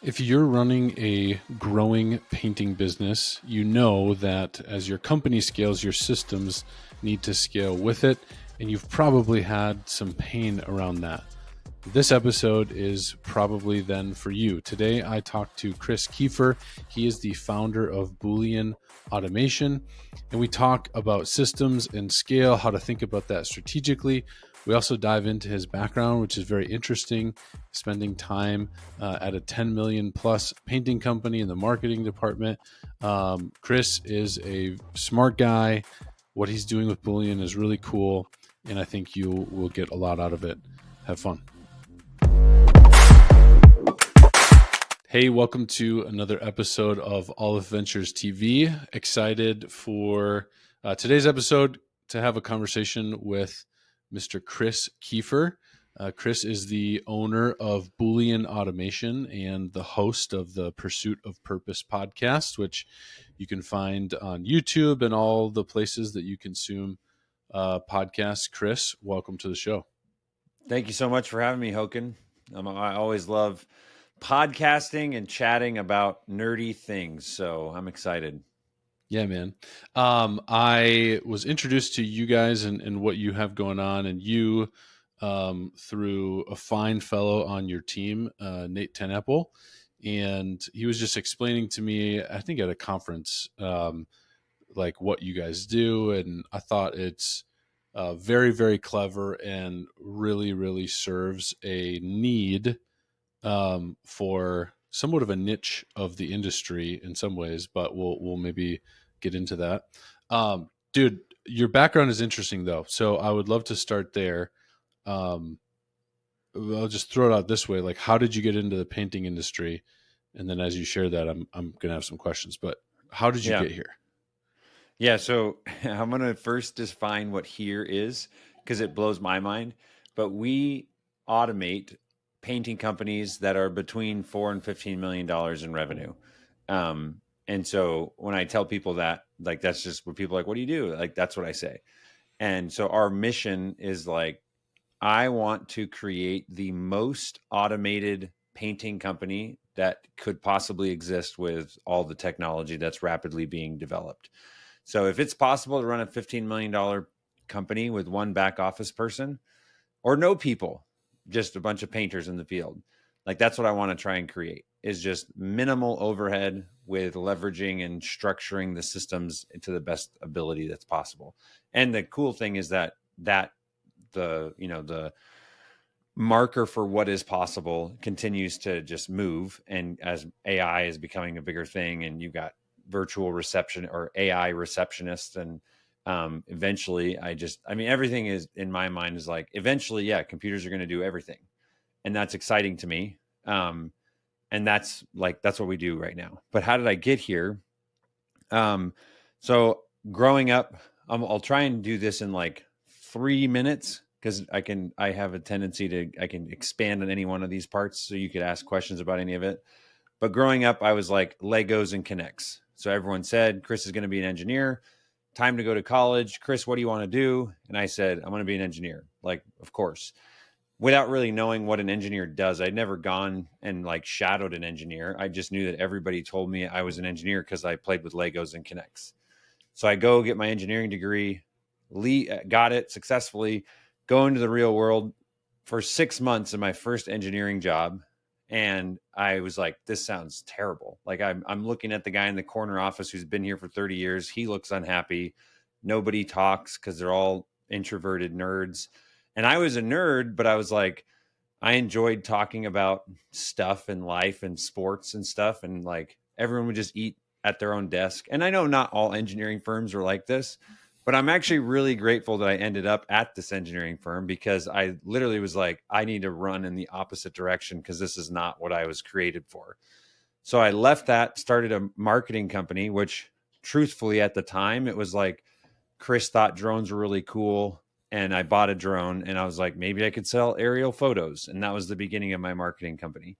If you're running a growing painting business, you know that as your company scales, your systems need to scale with it, and you've probably had some pain around that. This episode is probably then for you. Today, I talked to Chris Kiefer. He is the founder of Boolean Automation, and we talk about systems and scale, how to think about that strategically. We also dive into his background, which is very interesting, spending time at a 10 million plus painting company in the marketing department. Chris is a smart guy. What he's doing with Boolean is really cool, and I think you will get a lot out of it. Have fun. Hey, welcome to another episode of Aleph Ventures TV. Excited for today's episode to have a conversation with Mr. Chris Kiefer. Chris is the owner of Boolean Automation and the host of the Pursuit of Purpose podcast, which you can find on YouTube and all the places that you consume podcasts. Chris, welcome to the show. Thank you so much for having me, Hoken. I always love podcasting and chatting about nerdy things, so I'm excited. Yeah, man. I was introduced to you guys and what you have going on, and you through a fine fellow on your team, Nate Tenapple, and he was just explaining to me, I think at a conference, like what you guys do, and I thought it's very, very clever and really, really serves a need for somewhat of a niche of the industry in some ways, but we'll maybe get into that. Dude, your background is interesting though, so I would love to start there. I'll just throw it out this way: like, how did you get into the painting industry? And then as you share that, I'm gonna have some questions. But how did you get here? Yeah, so I'm gonna first define what here is because it blows my mind. But we automate painting companies that are between $4 and $15 million in revenue. And so when I tell people that, like, that's just what people are like, what do you do? Like, that's what I say. And so our mission is like, I want to create the most automated painting company that could possibly exist with all the technology that's rapidly being developed. So if it's possible to run a $15 million company with one back office person or no people, just a bunch of painters in the field, like that's what I want to try and create, is just minimal overhead with leveraging and structuring the systems to the best ability that's possible. And the cool thing is that the marker for what is possible continues to just move. And as AI is becoming a bigger thing, and you've got virtual reception or AI receptionists, and eventually everything is, in my mind, is like, eventually, yeah, computers are going to do everything. And that's exciting to me. And that's what we do right now. But how did I get here? So growing up, I'll try and do this in like 3 minutes, because I have a tendency I can expand on any one of these parts, so you could ask questions about any of it. But growing up, I was like Legos and Connects. So everyone said, Chris is going to be an engineer. Time to go to college. Chris, what do you want to do? And I said, I'm going to be an engineer. Like, of course, without really knowing what an engineer does. I'd never gone and like shadowed an engineer. I just knew that everybody told me I was an engineer because I played with Legos and Connects. So I go get my engineering degree, got it successfully, go into the real world for 6 months in my first engineering job. And I was like, this sounds terrible. Like, I'm looking at the guy in the corner office who's been here for 30 years. He looks unhappy. Nobody talks because they're all introverted nerds. And I was a nerd, but I was like, I enjoyed talking about stuff and life and sports and stuff. And like, everyone would just eat at their own desk. And I know not all engineering firms are like this, but I'm actually really grateful that I ended up at this engineering firm, because I literally was like, I need to run in the opposite direction because this is not what I was created for. So I left that, started a marketing company, which truthfully at the time, it was like, Chris thought drones were really cool. And I bought a drone, and I was like, maybe I could sell aerial photos. And that was the beginning of my marketing company.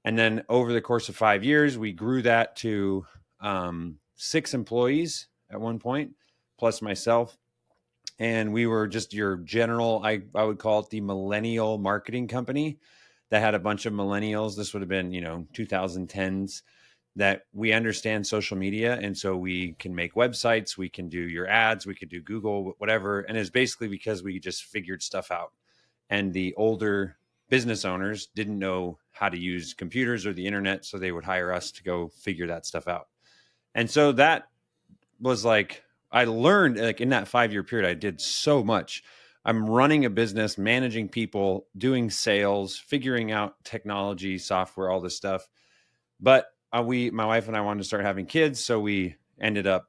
And then over the course of 5 years, we grew that to 6 employees at one point, plus myself. And we were just your general, I would call it the millennial marketing company that had a bunch of millennials. This would have been, 2010s, that we understand social media. And so we can make websites, we can do your ads, we could do Google, whatever. And it's basically because we just figured stuff out. And the older business owners didn't know how to use computers or the internet. So they would hire us to go figure that stuff out. And so that was like, I learned like in that 5-year period, I did so much. I'm running a business, managing people, doing sales, figuring out technology, software, all this stuff. But my wife and I wanted to start having kids. So we ended up,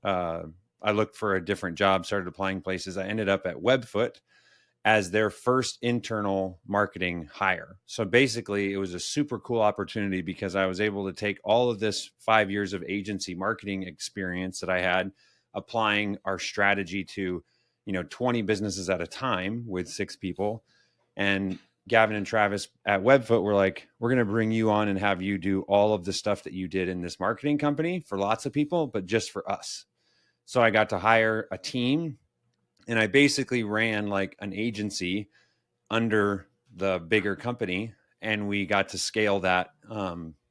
I looked for a different job, started applying places. I ended up at Webfoot as their first internal marketing hire. So basically it was a super cool opportunity because I was able to take all of this 5 years of agency marketing experience that I had, applying our strategy to, 20 businesses at a time with 6 people. And Gavin and Travis at Webfoot were like, we're going to bring you on and have you do all of the stuff that you did in this marketing company for lots of people, but just for us. So I got to hire a team, and I basically ran like an agency under the bigger company. And we got to scale that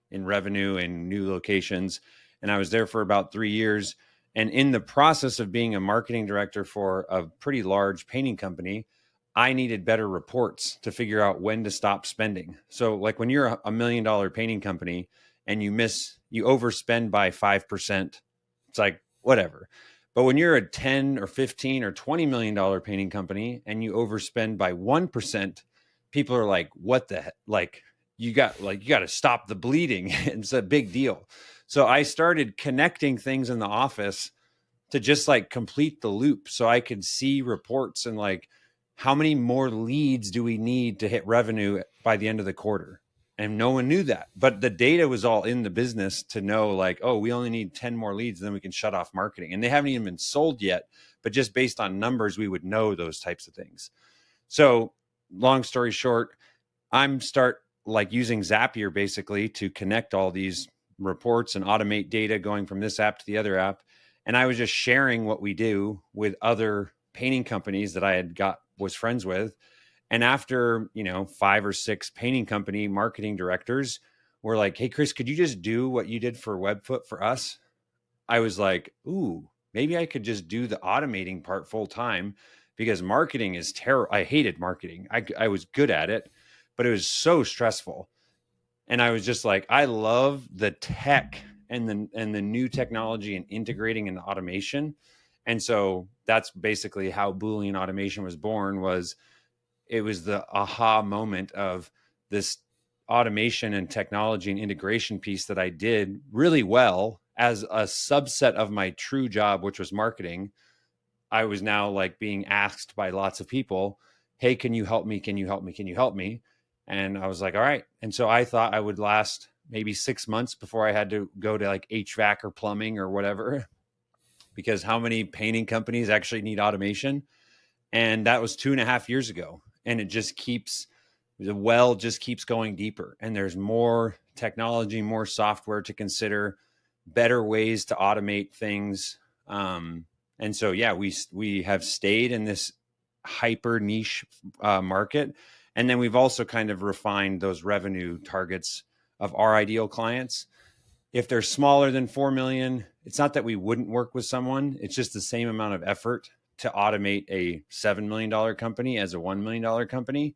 in revenue and new locations. And I was there for about 3 years. And in the process of being a marketing director for a pretty large painting company, I needed better reports to figure out when to stop spending. So like when you're a $1 million painting company and you overspend by 5%, it's like, whatever. But when you're a 10 or 15 or $20 million painting company and you overspend by 1%, people are like, what the heck? Like you got to stop the bleeding. It's a big deal. So I started connecting things in the office to just like complete the loop so I could see reports and like, how many more leads do we need to hit revenue by the end of the quarter? And no one knew that, but the data was all in the business to know like, oh, we only need 10 more leads, then we can shut off marketing. And they haven't even been sold yet, but just based on numbers, we would know those types of things. So long story short, I'm start like using Zapier basically to connect all these reports and automate data going from this app to the other app. And I was just sharing what we do with other painting companies that I was friends with. And after, 5 or 6 painting company marketing directors were like, hey, Chris, could you just do what you did for Webfoot for us? I was like, ooh, maybe I could just do the automating part full time, because marketing is terrible. I hated marketing. I was good at it, but it was so stressful. And I was just like, I love the tech and the new technology and integrating into automation. And so that's basically how Boolean Automation was born. It was the aha moment of this automation and technology and integration piece that I did really well as a subset of my true job, which was marketing. I was now like being asked by lots of people, hey, can you help me? Can you help me? Can you help me? And I was like, all right. And so I thought I would last maybe 6 months before I had to go to like HVAC or plumbing or whatever, because how many painting companies actually need automation? And that was 2.5 years ago. And the well just keeps going deeper. And there's more technology, more software to consider, better ways to automate things. And so, yeah, we have stayed in this hyper niche market. And then we've also kind of refined those revenue targets of our ideal clients. If they're smaller than 4 million, it's not that we wouldn't work with someone. It's just the same amount of effort to automate a $7 million company as a $1 million company.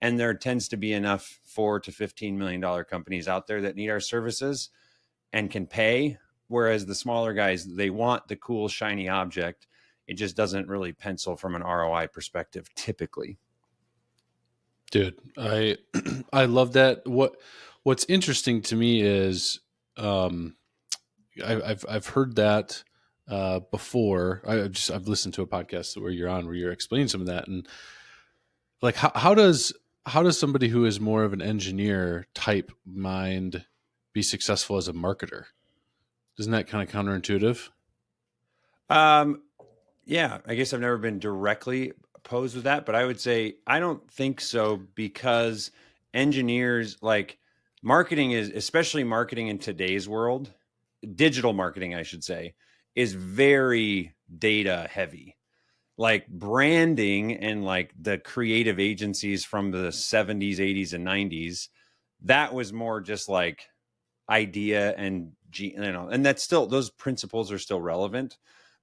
And there tends to be enough $4 to $15 million companies out there that need our services and can pay. Whereas the smaller guys, they want the cool, shiny object. It just doesn't really pencil from an ROI perspective, typically. Dude, I I love that. What's interesting to me is I've heard that before. I've listened to a podcast where you're on where you're explaining some of that, and like how does somebody who is more of an engineer type mind be successful as a marketer? Isn't that kind of counterintuitive? Yeah, I guess I've never been directly opposed with that, but I would say I don't think so, because engineers, like marketing is, especially marketing in today's world, digital marketing, I should say, is very data heavy. like branding and like the creative agencies from the 70s, 80s, and 90s, that was more just like idea and and that's still, those principles are still relevant.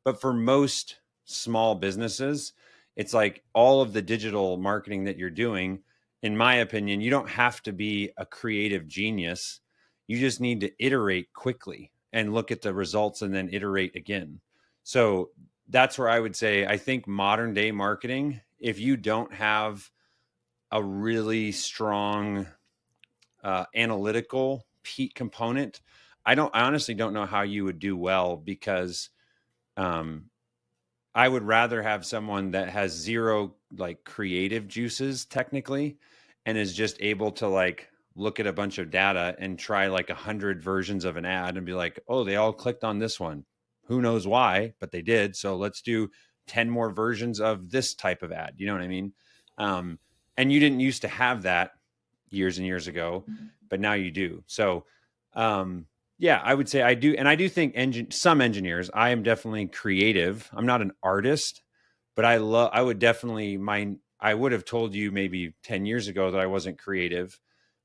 But for most small businesses, it's like all of the digital marketing that you're doing, in my opinion, you don't have to be a creative genius. You just need to iterate quickly and look at the results and then iterate again. So that's where I would say, I think modern day marketing, if you don't have a really strong analytical component, I honestly don't know how you would do well, because um, I would rather have someone that has zero like creative juices technically, and is just able to like look at a bunch of data and try like 100 versions of an ad and be like, oh, they all clicked on this one. Who knows why, but they did. So let's do 10 more versions of this type of ad. You know what I mean? And you didn't used to have that years and years ago, but now you do. So, yeah, I would say I do. And I do think some engineers, I am definitely creative. I'm not an artist, but I would definitely I would have told you maybe 10 years ago that I wasn't creative,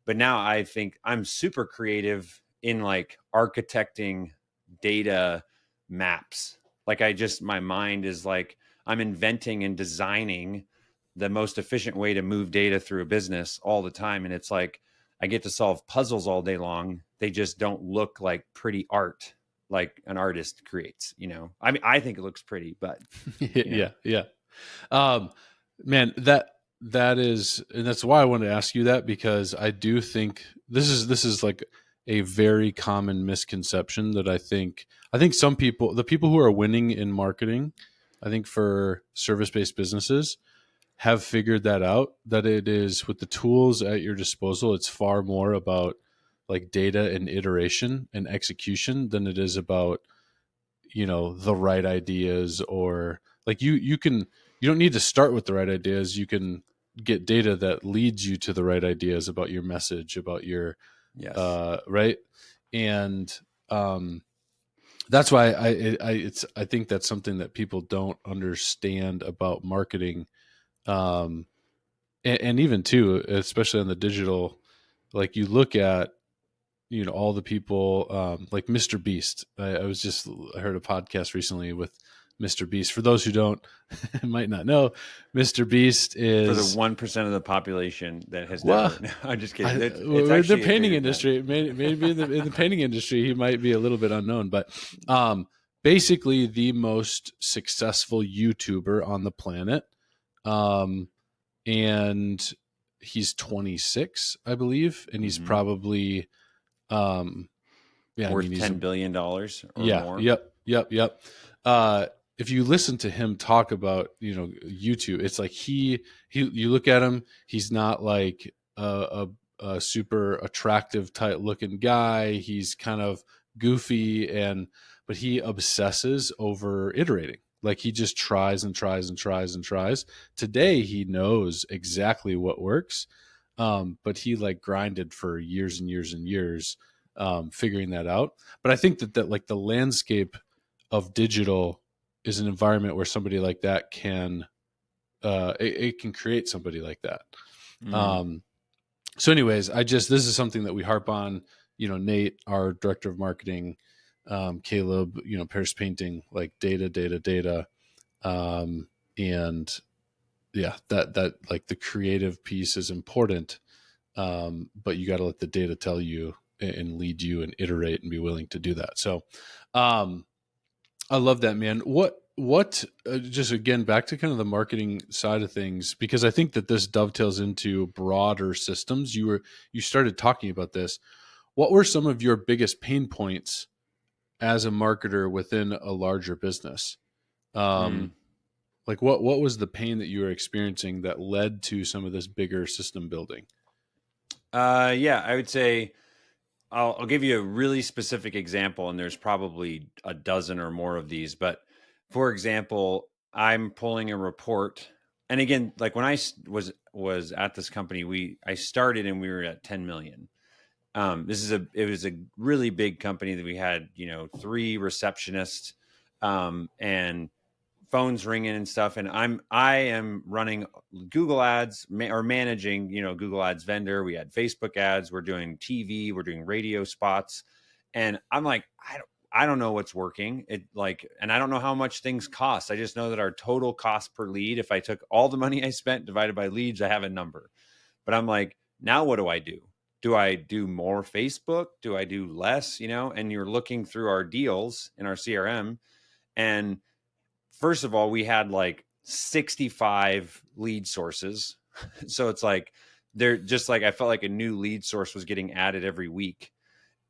but now I think I'm super creative in like architecting data maps. Like my mind is like, I'm inventing and designing the most efficient way to move data through a business all the time. And it's like, I get to solve puzzles all day long. They just don't look like pretty art like an artist creates, you know. I mean, I think it looks pretty, but you know. Yeah, yeah. Um, man, that is, and that's why I wanted to ask you that, because I do think this is like a very common misconception that I think some people, the people who are winning in marketing, I think for service-based businesses, have figured that out, that it is with the tools at your disposal, it's far more about like data and iteration and execution than it is about, the right ideas, or like you don't need to start with the right ideas. You can get data that leads you to the right ideas about your message, about your Yes. right. And that's why I think that's something that people don't understand about marketing. um and even too, especially on the digital, like you look at, all the people, like Mr. Beast. I heard a podcast recently with Mr. Beast. For those who don't might not know, Mr. Beast For the is, 1% of the population that has well, never, no, I'm just kidding. It's in the actually a painting bigger than industry, maybe in the painting industry, he might be a little bit unknown, but basically the most successful YouTuber on the planet. Um, and he's 26, I believe, and he's that. probably, um, yeah, I Worth mean, $10 billion or yeah, more. yep. Uh, if you listen to him talk about, YouTube, it's like you look at him, he's not like a super attractive type looking guy. He's kind of goofy, but he obsesses over iterating. Like he just tries and tries and tries and tries. Today he knows exactly what works, but he like grinded for years and years and years, figuring that out. But I think that like the landscape of digital is an environment where somebody like that can, it can create somebody like that. Mm. Um, so anyways, this is something that we harp on, Nate, our director of marketing, Caleb, Paris Painting, like data. And yeah, that like the creative piece is important. But you got to let the data tell you and lead you and iterate and be willing to do that. So, um, I love that, man. What just again back to kind of the marketing side of things, because I think that this dovetails into broader systems. You started talking about this. What were some of your biggest pain points as a marketer within a larger business? Mm. Um, like what was the pain that you were experiencing that led to some of this bigger system building? Yeah, I would say I'll give you a really specific example, and there's probably a dozen or more of these. But for example, I'm pulling a report, and again, like when was at this company, I started and we were at 10 million. It was a really big company that we had, 3 receptionists, and phones ringing and stuff. And I am running Google ads or managing, Google ads vendor. We had Facebook ads. We're doing TV. We're doing radio spots. And I'm like, I don't know what's working. And I don't know how much things cost. I just know that our total cost per lead, if I took all the money I spent divided by leads, I have a number. But I'm like, now what do I do? Do I do more Facebook? Do I do less? And you're looking through our deals in our CRM. And first of all, we had like 65 lead sources. So it's like, they're just like, I felt like a new lead source was getting added every week.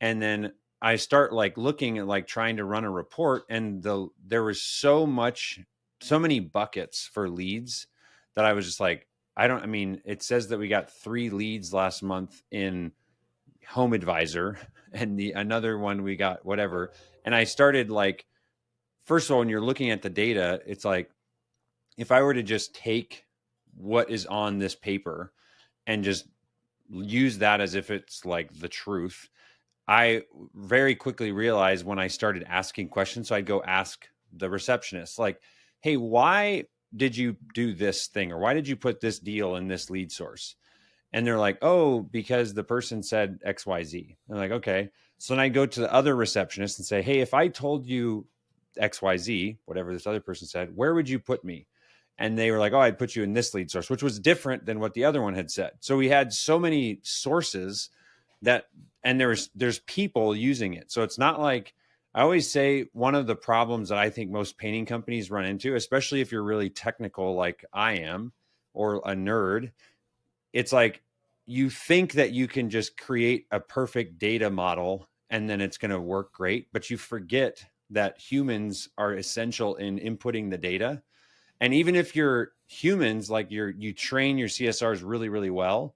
And then I start like looking at like trying to run a report, and there was so many buckets for leads that I was just like, it says that we got 3 leads last month in Home Advisor, and another one we got whatever. And I started like, first of all, when you're looking at the data, it's like, if I were to just take what is on this paper and just use that as if it's like the truth, I very quickly realized when I started asking questions. So I'd go ask the receptionist, like, hey, why did you do this thing? Or why did you put this deal in this lead source? And they're like, oh, because the person said XYZ. I'm like, okay. So then I go to the other receptionist and say, hey, if I told you XYZ, whatever this other person said, where would you put me? And they were like, oh, I'd put you in this lead source, which was different than what the other one had said. So we had so many sources and there's people using it. So it's not like, I always say one of the problems that I think most painting companies run into, especially if you're really technical like I am or a nerd, it's like you think that you can just create a perfect data model and then it's going to work great, but you forget that humans are essential in inputting the data. And even if you're humans, like you train your CSRs really, really well,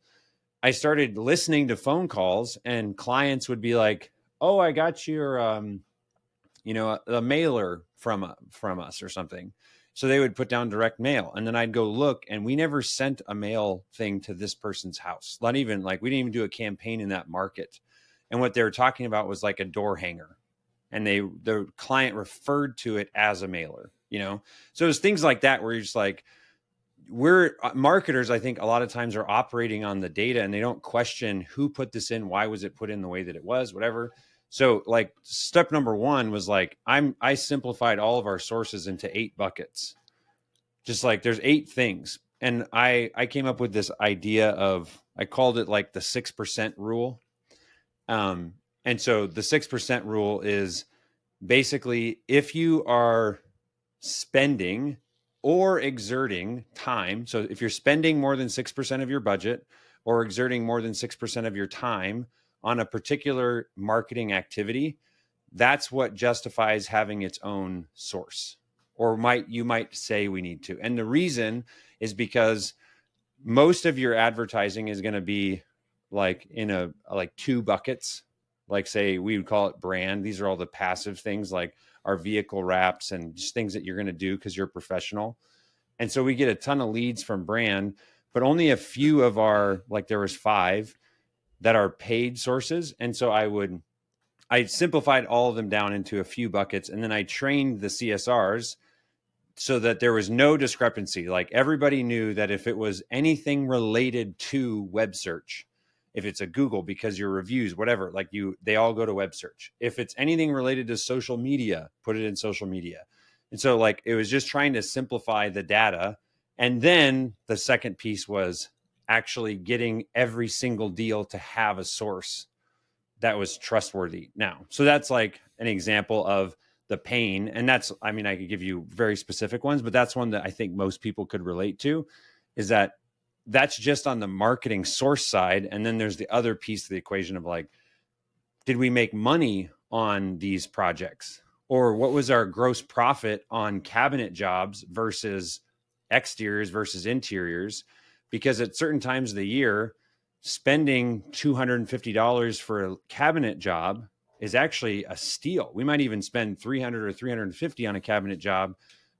I started listening to phone calls and clients would be like, oh, I got your, a mailer from us or something. So they would put down direct mail, and then I'd go look, and we never sent a mail thing to this person's house. Not even like, we didn't even do a campaign in that market. And what they were talking about was like a door hanger, and the client referred to it as a mailer, So it's things like that where you're just like, we're marketers, I think a lot of times are operating on the data and they don't question who put this in, why was it put in the way that it was, whatever. So like step number 1 was like, I simplified all of our sources into 8 buckets. Just like there's 8 things. And I came up with this idea of, I called it like the 6% rule. And so the 6% rule is basically, if you are spending or exerting time, so if you're spending more than 6% of your budget or exerting more than 6% of your time on a particular marketing activity, that's what justifies having its own source. Or you might say we need to. And the reason is because most of your advertising is going to be like in like 2 buckets. Like say we would call it brand. These are all the passive things like our vehicle wraps and just things that you're going to do because you're a professional. And so we get a ton of leads from brand, but only a few of like there was 5 that are paid sources. And so I simplified all of them down into a few buckets. And then I trained the CSRs so that there was no discrepancy. Like everybody knew that if it was anything related to web search, if it's a Google, because your reviews, whatever, like they all go to web search. If it's anything related to social media, put it in social media. And so like, it was just trying to simplify the data. And then the second piece was actually getting every single deal to have a source that was trustworthy now. So that's like an example of the pain. And I could give you very specific ones, but that's one that I think most people could relate to, is that's just on the marketing source side. And then there's the other piece of the equation of like, did we make money on these projects? Or what was our gross profit on cabinet jobs versus exteriors versus interiors? Because at certain times of the year, spending $250 for a cabinet job is actually a steal. We might even spend $300 or $350 on a cabinet job.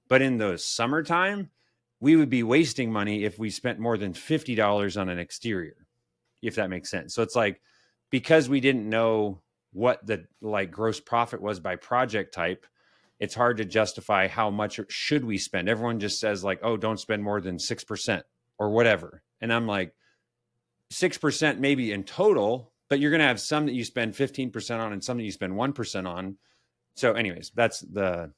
But in the summertime, we would be wasting money if we spent more than $50 on an exterior, if that makes sense. So it's like, because we didn't know what the like gross profit was by project type, it's hard to justify how much should we spend. Everyone just says like, oh, don't spend more than 6% or whatever. And I'm like, 6% maybe in total, but you're going to have some that you spend 15% on and some that you spend 1% on. So anyways, that's the,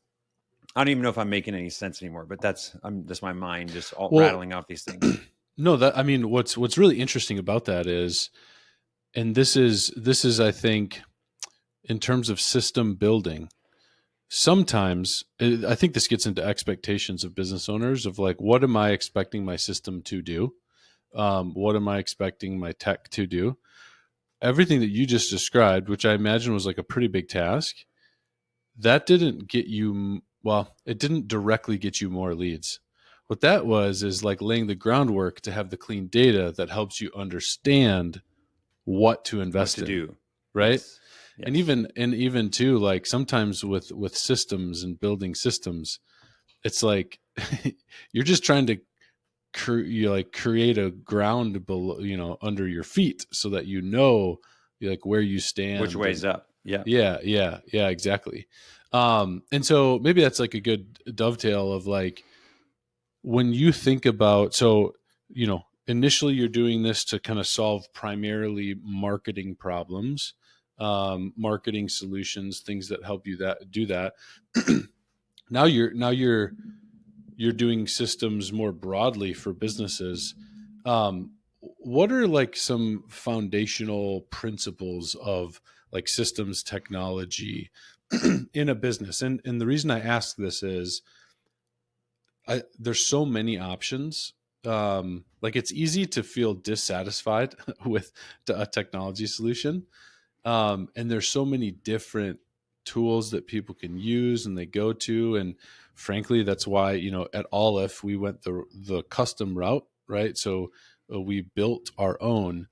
I don't even know if I'm making any sense anymore, but that's just my mind just all rattling off these things. No, that, I mean, what's really interesting about that is, and this is, I think, in terms of system building, sometimes I think this gets into expectations of business owners of like, what am I expecting my system to do? What am I expecting my tech to do? Everything that you just described, which I imagine was like a pretty big task, that didn't get you, well, it didn't directly get you more leads. What that was is like laying the groundwork to have the clean data that helps you understand what to invest what to in, do. right? Yes. Yes. And even too, like sometimes with systems and building systems, it's like you're just trying to create a ground below, under your feet, so that like where you stand, which way's up. Yeah. Yeah, exactly. And so maybe that's like a good dovetail of like, when you think about, so initially you're doing this to kind of solve primarily marketing problems, marketing solutions, things that help you do that. Now you're doing systems more broadly for businesses. What are like some foundational principles of like systems technology in a business? And the reason I ask this is, there's so many options. Like it's easy to feel dissatisfied with a technology solution. And there's so many different tools that people can use and they go to. And frankly, that's why, at Aleph, we went the custom route, right? So we built our own,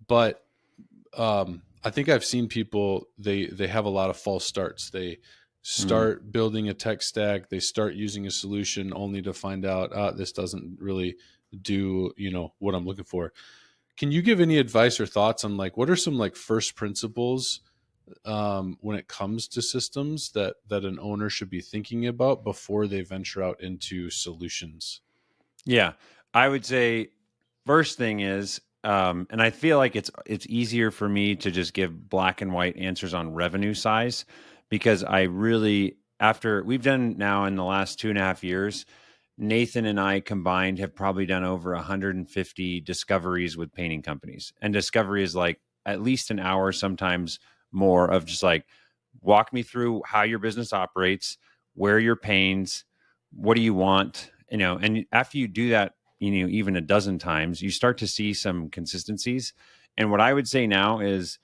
but I think I've seen people, they have a lot of false starts. They start building a tech stack, they start using a solution only to find out, this doesn't really do, what I'm looking for. Can you give any advice or thoughts on like, what are some like first principles, when it comes to systems that an owner should be thinking about before they venture out into solutions? Yeah, I would say first thing is, and I feel like it's easier for me to just give black and white answers on revenue size, because I really, after we've done now in the last 2.5 years, Nathan and I combined have probably done over 150 discoveries with painting companies. And discovery is like at least an hour, sometimes more, of just like, walk me through how your business operates, where are your pains, what do you want, and after you do that, even a dozen times, you start to see some consistencies. And what I would say now is,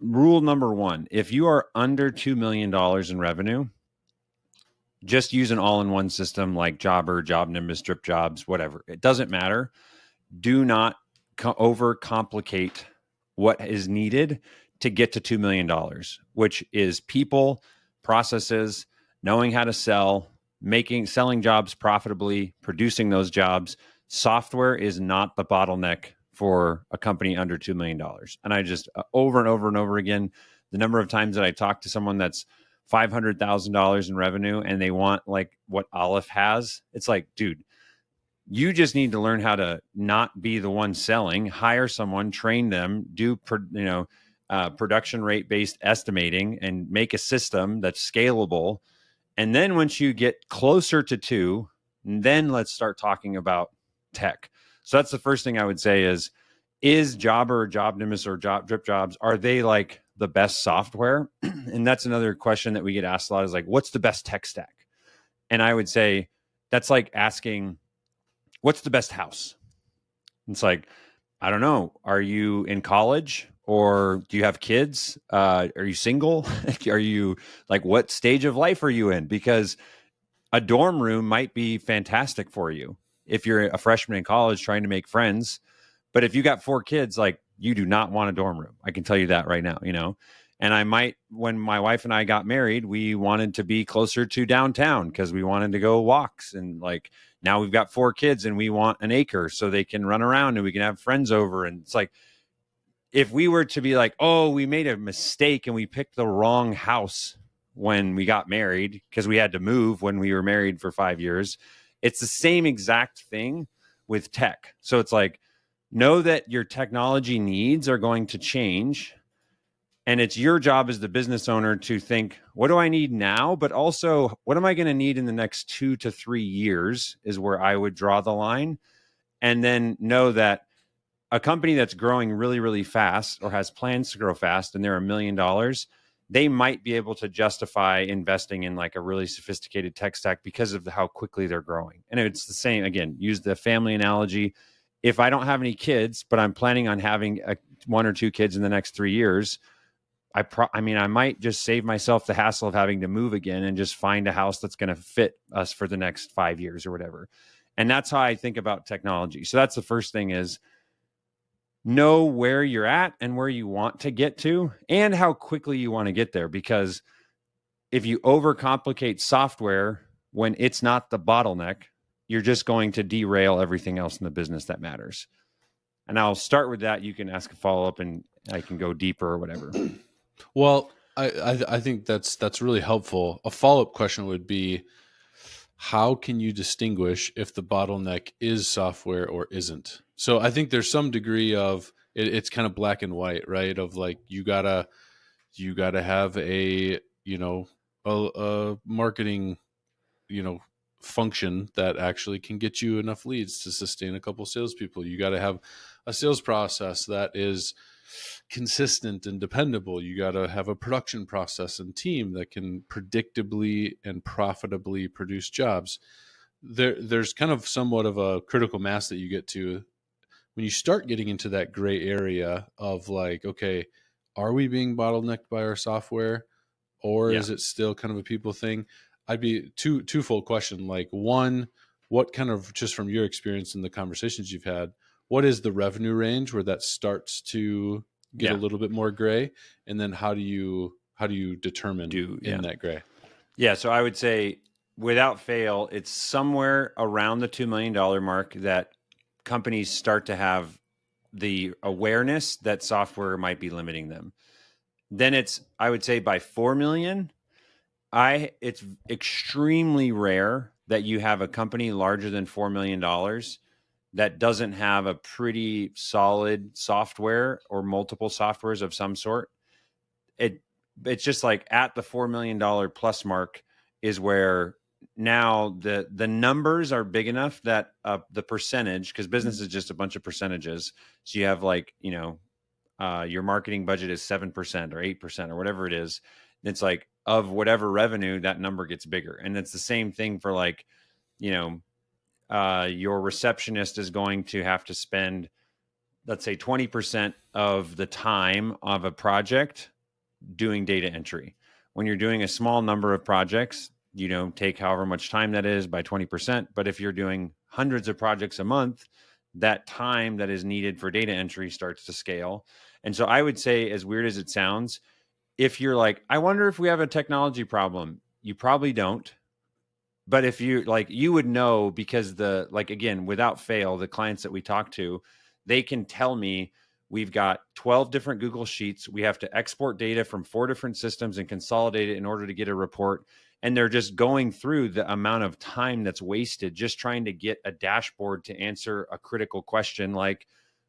rule number one: if you are under $2 million in revenue, just use an all-in-one system like Jobber, Job Nimbus, Drip Jobs, whatever. It doesn't matter. Do not overcomplicate what is needed to get to $2 million, which is people, processes, knowing how to sell, selling jobs profitably, producing those jobs. Software is not the bottleneck for a company under $2 million. And I just, over and over and over again, the number of times that I talk to someone that's $500,000 in revenue and they want like what Aleph has, it's like, dude, you just need to learn how to not be the one selling, hire someone, train them, do production rate based estimating, and make a system that's scalable. And then once you get closer to two, then let's start talking about tech. So that's the first thing I would say is Jobber, Job Nimbus, or Drip Jobs, are they like the best software? And that's another question that we get asked a lot, is like, what's the best tech stack? And I would say that's like asking, what's the best house? It's like, I don't know. Are you in college, or do you have kids? Are you single? Are you like, what stage of life are you in? Because a dorm room might be fantastic for you if you're a freshman in college trying to make friends. But if you got 4 kids, like, you do not want a dorm room. I can tell you that right now, And I might, when my wife and I got married, we wanted to be closer to downtown because we wanted to go walks. And like, now we've got 4 kids and we want an acre so they can run around and we can have friends over. And it's like, if we were to be like, oh, we made a mistake and we picked the wrong house, when we got married because we had to move when we were married for 5 years. It's the same exact thing with tech. So it's like, know that your technology needs are going to change. And it's your job as the business owner to think, what do I need now? But also, what am I going to need in the next 2 to 3 years is where I would draw the line. And then know that a company that's growing really, really fast or has plans to grow fast and they're $1 million, they might be able to justify investing in like a really sophisticated tech stack because of how quickly they're growing. And it's the same, again, use the family analogy. If I don't have any kids, but I'm planning on having 1 or 2 kids in the next 3 years, I mean, I might just save myself the hassle of having to move again and just find a house that's going to fit us for the next 5 years or whatever. And that's how I think about technology. So that's the first thing is know where you're at and where you want to get to and how quickly you want to get there. Because if you overcomplicate software when it's not the bottleneck, you're just going to derail everything else in the business that matters. And I'll start with that. You can ask a follow-up and I can go deeper or whatever. Well, I think that's really helpful. A follow-up question would be, how can you distinguish if the bottleneck is software or isn't? So I think there's some degree of it's kind of black and white, right? Of like you gotta have a a marketing function that actually can get you enough leads to sustain a couple salespeople. You got to have a sales process that is consistent and dependable. You got to have a production process and team that can predictably and profitably produce jobs. There's kind of somewhat of a critical mass that you get to when you start getting into that gray area of like, okay, are we being bottlenecked by our software, or Yeah. is it still kind of a people thing? I'd be twofold question. Like, one, what kind of, just from your experience in the conversations you've had, what is the revenue range where that starts to get a Yeah. little bit more gray, and then how do you determine Yeah. in that gray? Yeah. So I would say without fail, it's somewhere around the $2 million mark that companies start to have the awareness that software might be limiting them. Then it's, I would say by 4 million, it's extremely rare that you have a company larger than $4 million that doesn't have a pretty solid software or multiple softwares of some sort. It's just like at the $4 million plus mark is where now the numbers are big enough that the percentage, because business is just a bunch of percentages. So you have like, your marketing budget is 7% or 8% or whatever it is. It's like of whatever revenue, that number gets bigger. And it's the same thing for like, your receptionist is going to have to spend, let's say 20% of the time of a project doing data entry. When you're doing a small number of projects, take however much time that is by 20%. But if you're doing hundreds of projects a month, that time that is needed for data entry starts to scale. And so I would say, as weird as it sounds, if you're like, I wonder if we have a technology problem, you probably don't. But if you like, you would know because again, without fail, the clients that we talk to, they can tell me we've got 12 different Google Sheets. We have to export data from 4 different systems and consolidate it in order to get a report. And they're just going through the amount of time that's wasted just trying to get a dashboard to answer a critical question like,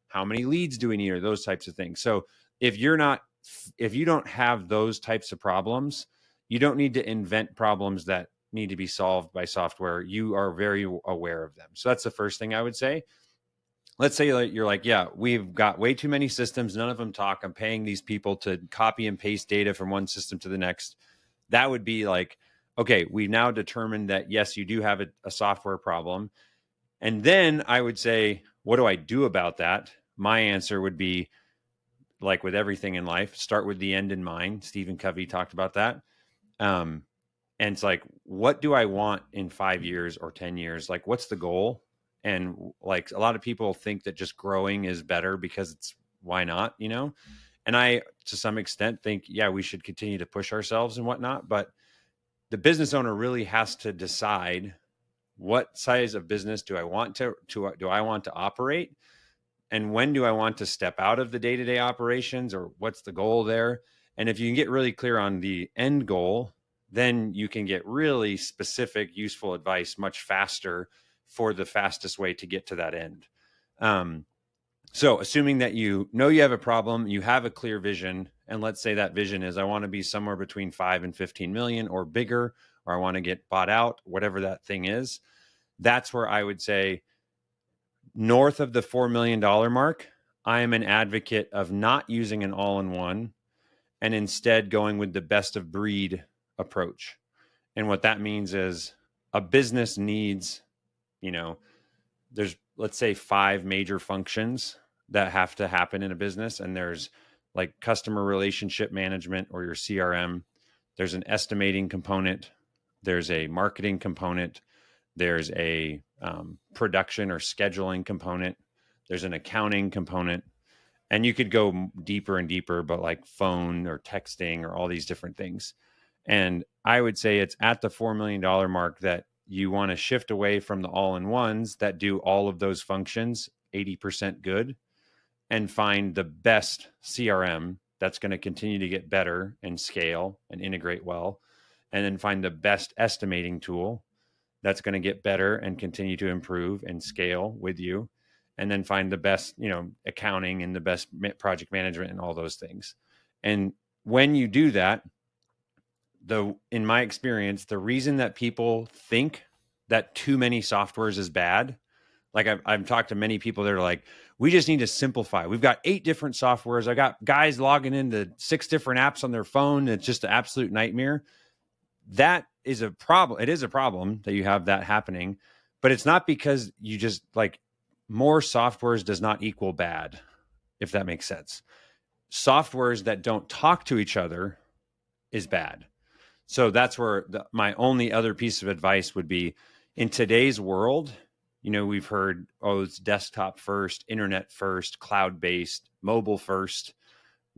how many leads do we need, or those types of things. So if you don't have those types of problems, you don't need to invent problems that need to be solved by software. You are very aware of them. So that's the first thing I would say. Let's say you're like, yeah, we've got way too many systems. None of them talk. I'm paying these people to copy and paste data from one system to the next. That would be like, okay, we've now determined that, yes, you do have a software problem. And then I would say, what do I do about that? My answer would be, like with everything in life, start with the end in mind. Stephen Covey talked about that. And it's like, what do I want in 5 years or 10 years? Like, what's the goal? And like a lot of people think that just growing is better because it's why not, And I, to some extent, think, yeah, we should continue to push ourselves and whatnot. But the business owner really has to decide, what size of business do I want to operate? And when do I want to step out of the day-to-day operations, or what's the goal there? And if you can get really clear on the end goal, then you can get really specific, useful advice much faster for the fastest way to get to that end. So assuming that you know you have a problem, you have a clear vision, and let's say that vision is I want to be somewhere between 5 and 15 million or bigger, or I want to get bought out, whatever that thing is, that's where I would say north of the $4 million mark, I am an advocate of not using an all-in-one and instead going with the best of breed approach. And what that means is a business needs, there's, let's say, 5 major functions that have to happen in a business. And there's like customer relationship management or your CRM. There's an estimating component. There's a marketing component. There's a production or scheduling component. There's an accounting component. And you could go deeper and deeper, but like phone or texting or all these different things. And I would say it's at the $4 million mark that you want to shift away from the all-in-ones that do all of those functions 80% good and find the best CRM that's going to continue to get better and scale and integrate well. And then find the best estimating tool that's going to get better and continue to improve and scale with you. And then find the best, accounting and the best project management and all those things. And when you do that, in my experience, the reason that people think that too many softwares is bad, like I've talked to many people that are like, we just need to simplify. We've got 8 different softwares. I got guys logging into 6 different apps on their phone. It's just an absolute nightmare. That is a problem. It is a problem that you have that happening, but it's not because you just like more softwares does not equal bad, if that makes sense. Softwares that don't talk to each other is bad. So that's where my only other piece of advice would be in today's world, we've heard, it's desktop first, internet first, cloud-based, mobile first.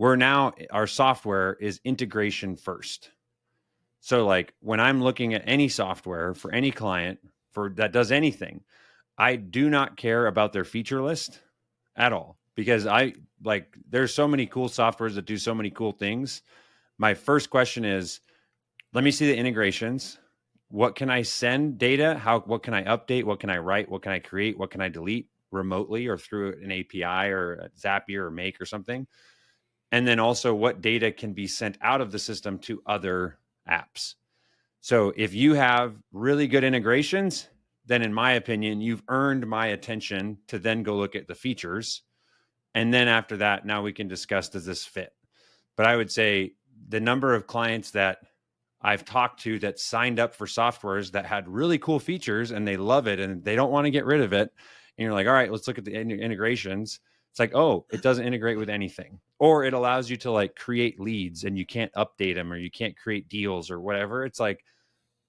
Our software is integration first. So like when I'm looking at any software for any client that does anything, I do not care about their feature list at all because there's so many cool softwares that do so many cool things. My first question is, let me see the integrations. What can I send data? What can I update? What can I write? What can I create? What can I delete remotely or through an API or a Zapier or Make or something? And then also what data can be sent out of the system to other apps. So if you have really good integrations, then in my opinion, you've earned my attention to then go look at the features. And then after that, now we can discuss, does this fit? But I would say the number of clients that I've talked to that signed up for softwares that had really cool features and they love it and they don't want to get rid of it. And you're like, all right, let's look at the integrations. It's like, oh, it doesn't integrate with anything. Or it allows you to like create leads and you can't update them or you can't create deals or whatever. It's like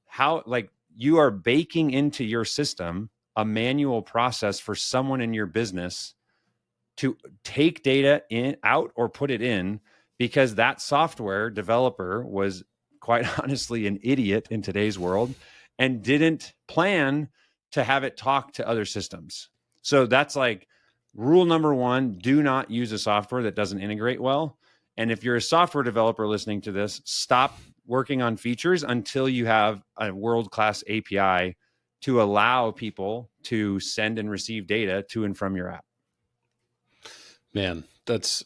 how like you are baking into your system a manual process for someone in your business to take data out or put it in because that software developer was quite honestly an idiot in today's world and didn't plan to have it talk to other systems. So that's like rule number 1, do not use a software that doesn't integrate well. And if you're a software developer listening to this, stop working on features until you have a world-class API to allow people to send and receive data to and from your app. Man, that's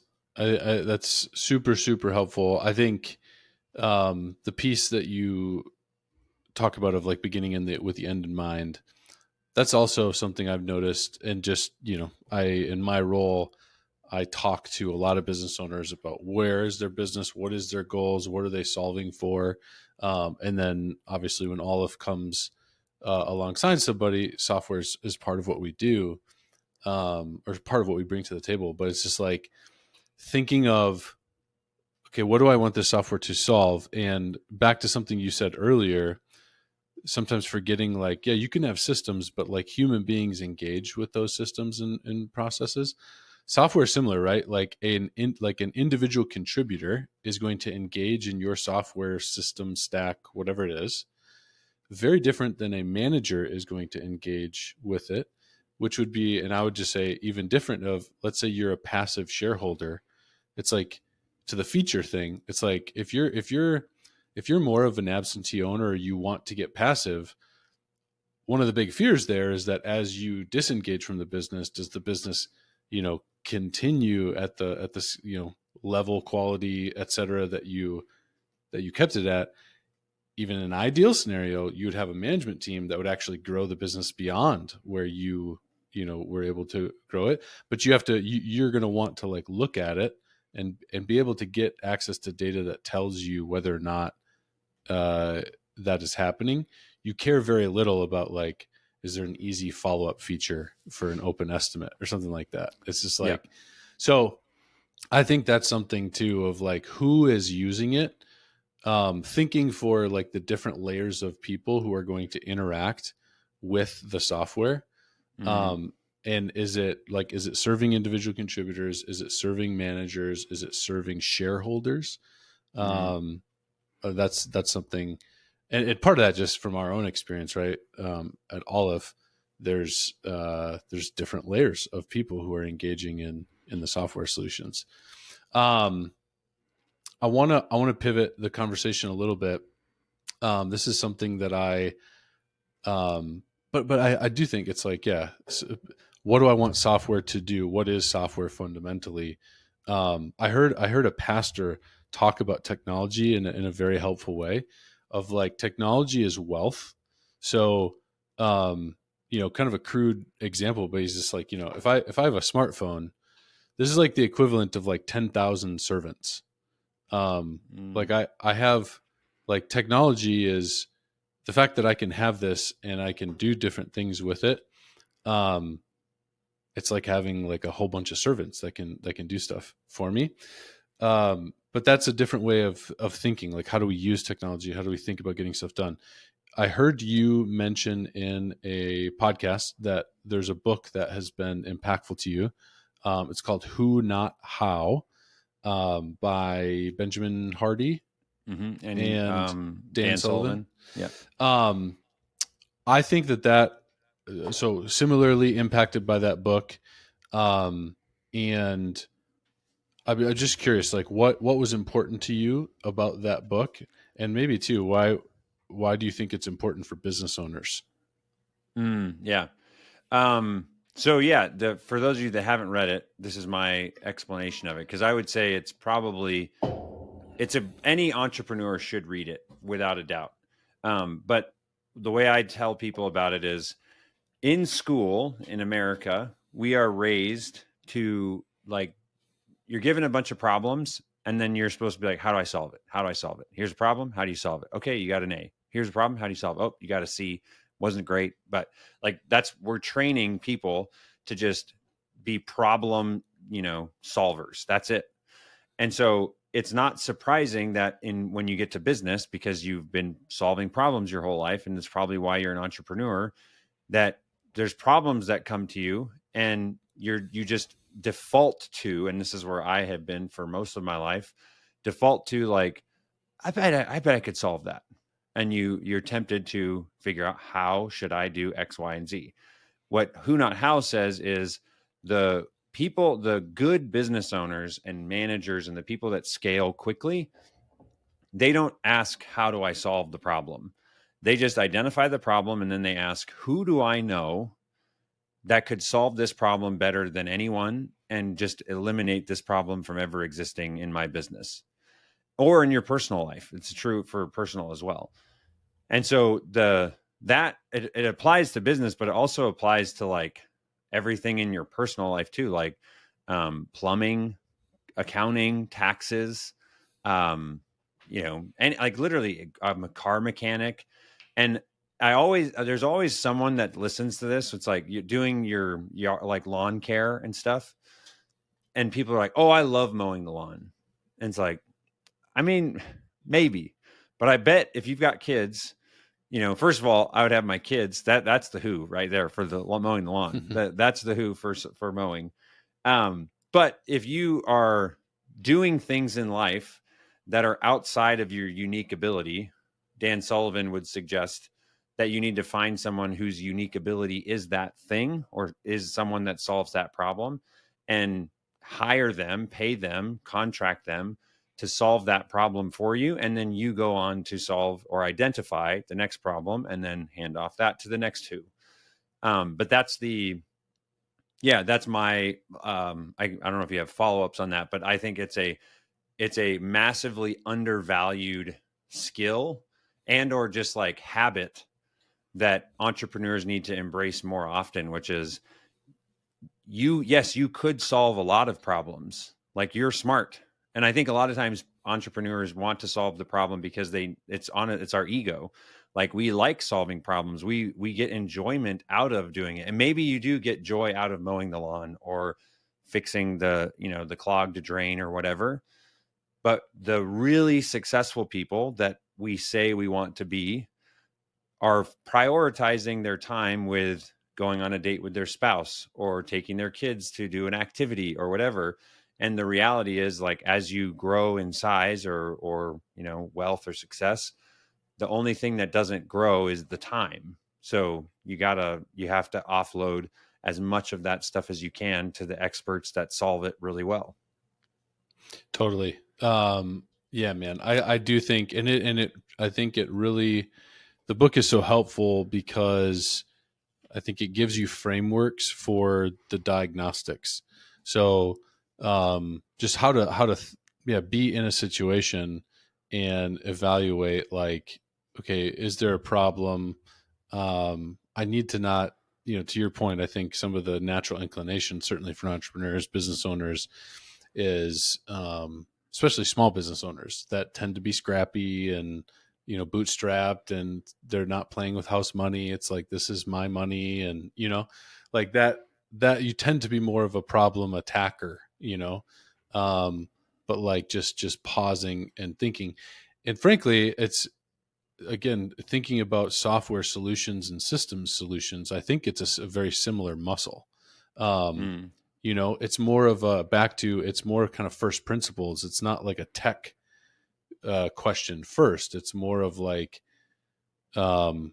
super, super helpful. I think the piece that you talk about of like beginning with the end in mind, that's also something I've noticed. And just, in my role, I talk to a lot of business owners about where is their business, what is their goals, what are they solving for? And then obviously when Aleph comes alongside somebody, software is part of what we do, or part of what we bring to the table. But it's just like thinking of, okay, what do I want this software to solve? And back to something you said earlier, sometimes forgetting like, yeah, you can have systems, but like human beings engage with those systems and processes. Software is similar, right? Like an individual contributor is going to engage in your software system stack, whatever it is. Very different than a manager is going to engage with it, which would be, and I would just say even different of, let's say you're a passive shareholder. It's like to the feature thing. It's like if you're if you're more of an absentee owner or you want to get passive, one of the big fears there is that as you disengage from the business, does the business, continue at this, level, quality, et cetera, that you kept it at? Even in an ideal scenario, you would have a management team that would actually grow the business beyond where were able to grow it. But you're going to want to like look at it and be able to get access to data that tells you whether or not that is happening. You care very little about like, is there an easy follow-up feature for an open estimate or something like that? It's just like, so I think that's something too of like who is using it, thinking for like the different layers of people who are going to interact with the software. And is it serving individual contributors? Is it serving managers? Is it serving shareholders? That's something, and part of that just from our own experience, right? At Aleph, there's different layers of people who are engaging in the software solutions. I want to pivot the conversation a little bit. This is something that but I do think it's like, what do I want software to do? What is software fundamentally? I heard a pastor talk about technology in a very helpful way of like technology is wealth. So, kind of a crude example, but he's just like, if I have a smartphone, this is like the equivalent of like 10,000 servants. Like I have like technology is the fact that I can have this and I can do different things with it. It's like having like a whole bunch of servants that can do stuff for me. But that's a different way of thinking. Like, how do we use technology? How do we think about getting stuff done? I heard you mention in a podcast that there's a book that has been impactful to you. It's called Who Not How, by Benjamin Hardy and Dan Sullivan. Yeah. I think that so similarly impacted by that book. And I'm just curious, like what was important to you about that book, and maybe too, why do you think it's important for business owners? Yeah. So yeah, for those of you that haven't read it, this is my explanation of it. Cause I would say any entrepreneur should read it without a doubt. But the way I tell people about it is in school in America, we are raised to like, you're given a bunch of problems and then you're supposed to be like, how do I solve it? How do I solve it? Here's a problem. How do you solve it? Okay. You got an A. Here's a problem. How do you solve it? Oh, you got a C. Wasn't great. But like, we're training people to just be problem, solvers. That's it. And so it's not surprising that when you get to business, because you've been solving problems your whole life, and it's probably why you're an entrepreneur, that there's problems that come to you and you just default to, and this is where I have been for most of my life, default to like, I bet I could solve that. And you're tempted to figure out, how should I do X, Y, and Z? What Who Not How says is the good business owners and managers and the people that scale quickly, they don't ask, how do I solve the problem? They just identify the problem and then they ask, who do I know that could solve this problem better than anyone and just eliminate this problem from ever existing in my business or in your personal life. It's true for personal as well. And so it applies to business, but it also applies to like everything in your personal life too, like plumbing, accounting, taxes, and like literally I'm a car mechanic. And there's always someone that listens to this. It's like you're doing your like lawn care and stuff. And people are like, oh, I love mowing the lawn. And it's like, I mean, maybe, but I bet if you've got kids, first of all, I would have my kids. That's the who right there for the mowing the lawn. That's the who for mowing. But if you are doing things in life that are outside of your unique ability, Dan Sullivan would suggest that you need to find someone whose unique ability is that thing or is someone that solves that problem, and hire them, pay them, contract them to solve that problem for you, and then you go on to solve or identify the next problem and then hand off that to the next two. But that's that's my I don't know if you have follow-ups on that, but I think it's a massively undervalued skill and or just like habit that entrepreneurs need to embrace more often, which is you could solve a lot of problems. Like, you're smart. And I think a lot of times entrepreneurs want to solve the problem because it's our ego. Like, we like solving problems. We get enjoyment out of doing it. And maybe you do get joy out of mowing the lawn or fixing the clogged drain or whatever. But the really successful people that we say we want to be are prioritizing their time with going on a date with their spouse or taking their kids to do an activity or whatever. And the reality is, like, as you grow in size or wealth or success, the only thing that doesn't grow is the time. So you have to offload as much of that stuff as you can to the experts that solve it really well. Totally. Yeah, man. I do think, I think it really, the book is so helpful because I think it gives you frameworks for the diagnostics. So, just how to be in a situation and evaluate, like, okay, is there a problem? I need to not, to your point, I think some of the natural inclination, certainly for entrepreneurs, business owners, is, especially small business owners that tend to be scrappy and, bootstrapped, and they're not playing with house money. It's like, this is my money. And, like that you tend to be more of a problem attacker, but like just pausing and thinking. And frankly, it's, again, thinking about software solutions and systems solutions, I think it's a very similar muscle. Um, it's more of it's more kind of first principles. It's not like a tech question first. It's more of like, okay,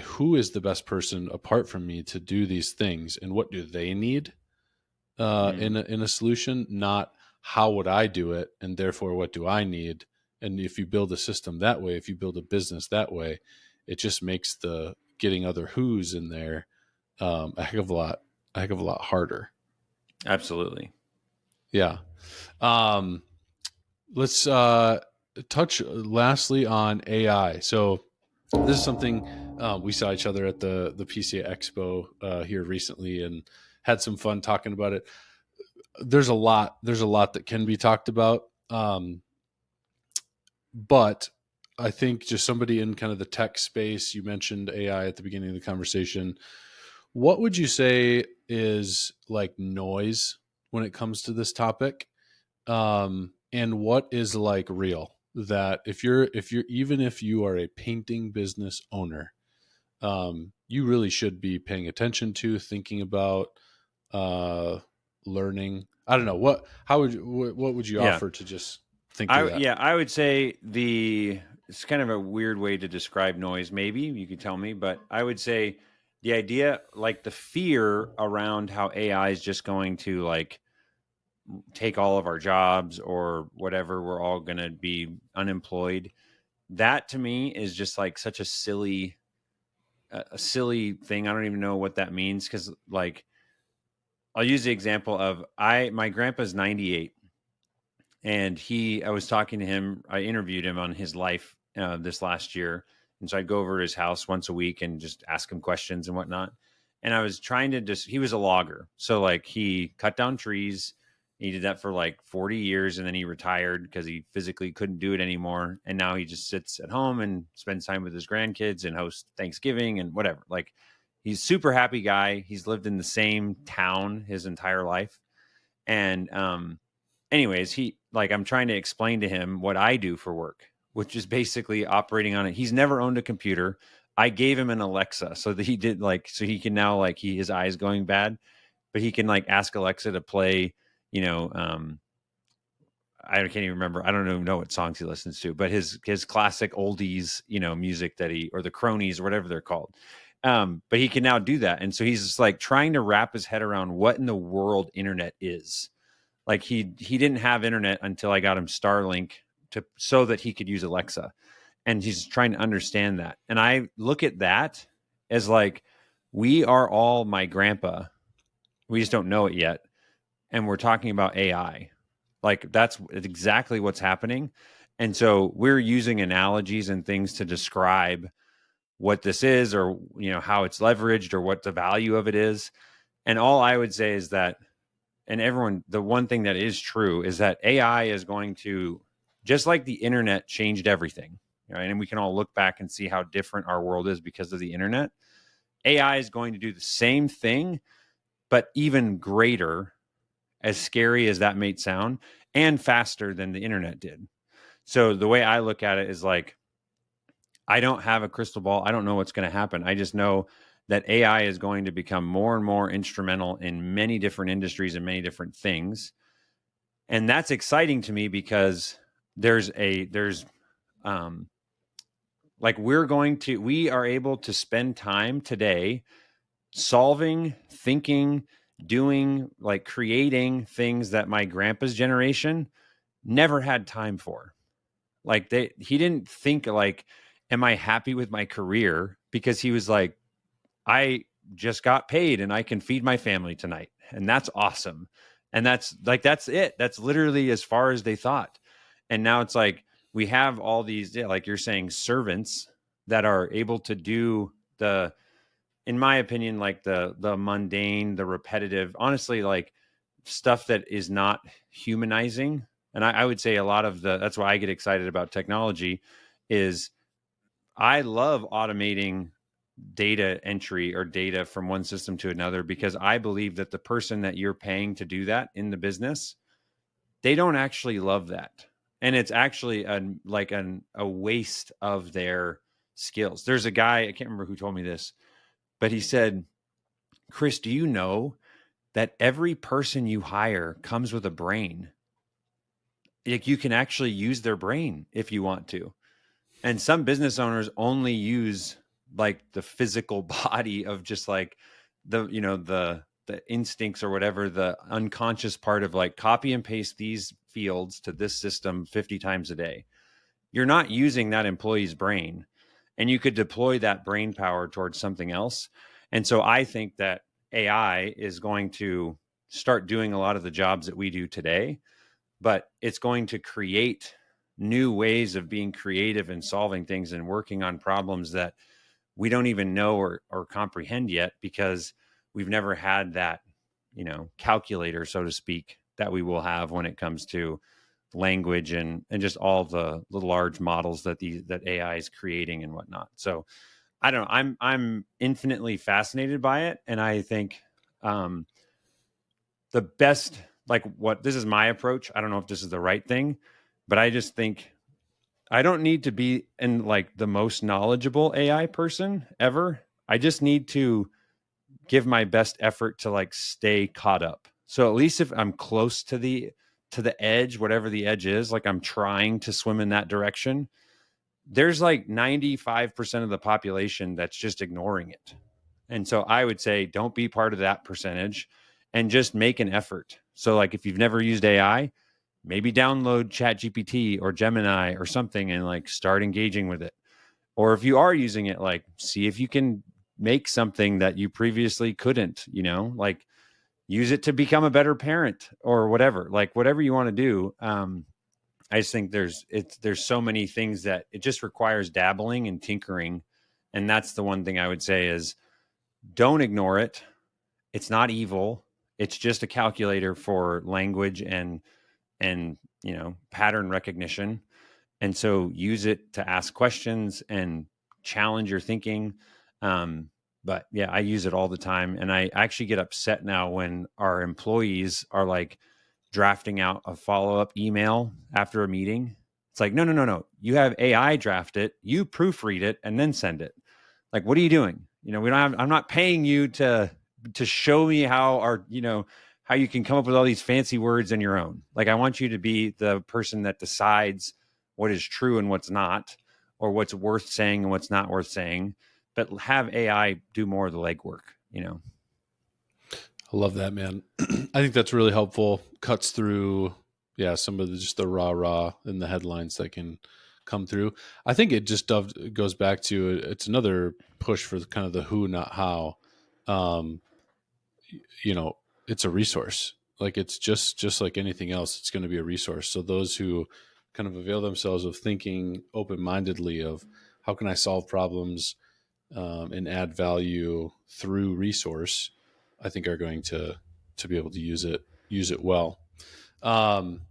who is the best person apart from me to do these things, and what do they need in a solution? Not how would I do it, and therefore what do I need? And if you build a system that way, if you build a business that way, it just makes the getting other who's in there a heck of a lot harder. Absolutely. Yeah. Let's touch lastly on AI. So this is something we saw each other at the PCA Expo here recently and had some fun talking about it. There's a lot that can be talked about. But I think just somebody in kind of the tech space, you mentioned AI at the beginning of the conversation. What would you say is like noise when it comes to this topic? And what is like real? That if you're even if you are a painting business owner, you really should be paying attention to, thinking about, learning. I don't know what would you offer to just think through that? I would say it's kind of a weird way to describe noise. Maybe you could tell me, but I would say the idea, like the fear around how AI is just going to like take all of our jobs or whatever, we're all going to be unemployed. That to me is just like such a silly thing. I don't even know what that means. Cause like, I'll use the example of my grandpa's 98 and I was talking to him. I interviewed him on his life this last year. And so I'd go over to his house once a week and just ask him questions and whatnot. And I was trying to he was a logger. So like he cut down trees. He did that for like 40 years and then he retired because he physically couldn't do it anymore. And now he just sits at home and spends time with his grandkids and hosts Thanksgiving and whatever. Like, he's a super happy guy. He's lived in the same town his entire life. And anyways, I'm trying to explain to him what I do for work, which is basically operating on it. He's never owned a computer. I gave him an Alexa so that so he can now his eye's going bad, but he can like ask Alexa to play, I can't even remember. I don't even know what songs he listens to, but his classic oldies, music or the cronies or whatever they're called. But he can now do that. And so he's just like trying to wrap his head around what in the world internet is. Like he didn't have internet until I got him Starlink so that he could use Alexa. And he's trying to understand that. And I look at that as like, we are all my grandpa. We just don't know it yet. And we're talking about AI. Like that's exactly what's happening. And so we're using analogies and things to describe what this is, or, how it's leveraged, or what the value of it is. And all I would say is that, and everyone, the one thing that is true is that AI is going to, just like the internet changed everything, right? And we can all look back and see how different our world is because of the internet. AI is going to do the same thing, but even greater, as scary as that may sound, and faster than the internet did. So the way I look at it is like, I don't have a crystal ball. I don't know what's going to happen. I just know that AI is going to become more and more instrumental in many different industries and many different things. And that's exciting to me because like we are able to spend time today solving, thinking, doing, like creating things that my grandpa's generation never had time for. Like he didn't think like, am I happy with my career? Because he was like, I just got paid and I can feed my family tonight. And that's awesome. And that's it. That's literally as far as they thought. And now it's like, we have all these, like you're saying, servants that are able to do in my opinion, like the mundane, the repetitive, honestly, like stuff that is not humanizing. And I would say a lot of that's why I get excited about technology is I love automating data entry or data from one system to another, because I believe that the person that you're paying to do that in the business, they don't actually love that. And it's actually a waste of their skills. There's a guy, I can't remember who told me this, but he said, Chris, do you know that every person you hire comes with a brain? Like you can actually use their brain if you want to. And some business owners only use like the physical body of just like the instincts or whatever, the unconscious part of like copy and paste these fields to this system 50 times a day. You're not using that employee's brain, and you could deploy that brain power towards something else. And so I think that AI is going to start doing a lot of the jobs that we do today, but it's going to create new ways of being creative and solving things and working on problems that we don't even know or comprehend yet, because we've never had that, calculator, so to speak, that we will have when it comes to language and just all the large models that AI is creating and whatnot. So I don't know. I'm infinitely fascinated by it. And I think the best, like this is my approach. I don't know if this is the right thing, but I just think I don't need to be in like the most knowledgeable AI person ever. I just need to give my best effort to like stay caught up. So at least if I'm close to the edge, whatever the edge is, like I'm trying to swim in that direction, there's like 95% of the population that's just ignoring it. And so I would say don't be part of that percentage and just make an effort. So like if you've never used AI, maybe download ChatGPT or Gemini or something and like start engaging with it. Or if you are using it, like see if you can make something that you previously couldn't, like use it to become a better parent or whatever, like whatever you want to do. I just think there's so many things that it just requires dabbling and tinkering. And that's the one thing I would say is don't ignore it. It's not evil. It's just a calculator for language and pattern recognition. And so use it to ask questions and challenge your thinking. But yeah, I use it all the time. And I actually get upset now when our employees are like drafting out a follow-up email after a meeting. It's like, no. You have AI draft it, you proofread it, and then send it. Like, what are you doing? I'm not paying you to show me how how you can come up with all these fancy words on your own. Like, I want you to be the person that decides what is true and what's not, or what's worth saying and what's not worth saying, but have AI do more of the legwork. I love that, man. I think that's really helpful. Cuts through, yeah, some of just the rah in the headlines that can come through. I think it just goes back to it's another push for kind of the who, not how. Um, you know, it's a resource. Like it's just like anything else. It's going to be a resource. So those who kind of avail themselves of thinking open mindedly of how can I solve problems and add value through resource, I think are going to be able to use it well. Um,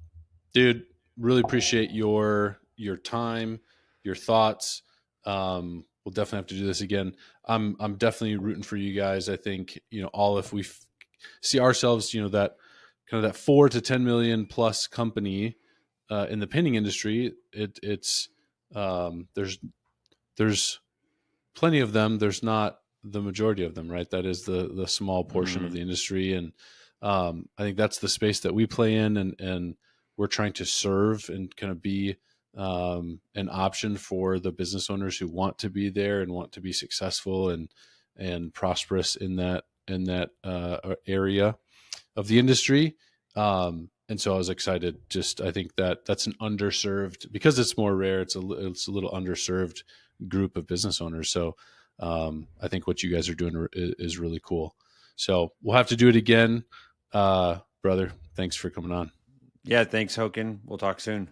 Dude, really appreciate your time, your thoughts. We'll definitely have to do this again. I'm definitely rooting for you guys. I think all if we see ourselves, that kind of that 4 to 10 million plus company in the pinning industry. It's there's plenty of them. There's not the majority of them, right? That is the small portion of Mm-hmm. the industry, and I think that's the space that we play in, and we're trying to serve and kind of be an option for the business owners who want to be there and want to be successful and prosperous in that area of the industry. And so I was excited. Just I think that's an underserved because it's more rare. It's a little underserved group of business owners. So I think what you guys are doing is really cool. So we'll have to do it again, brother. Thanks for coming on. Yeah, thanks, Hoken. We'll talk soon.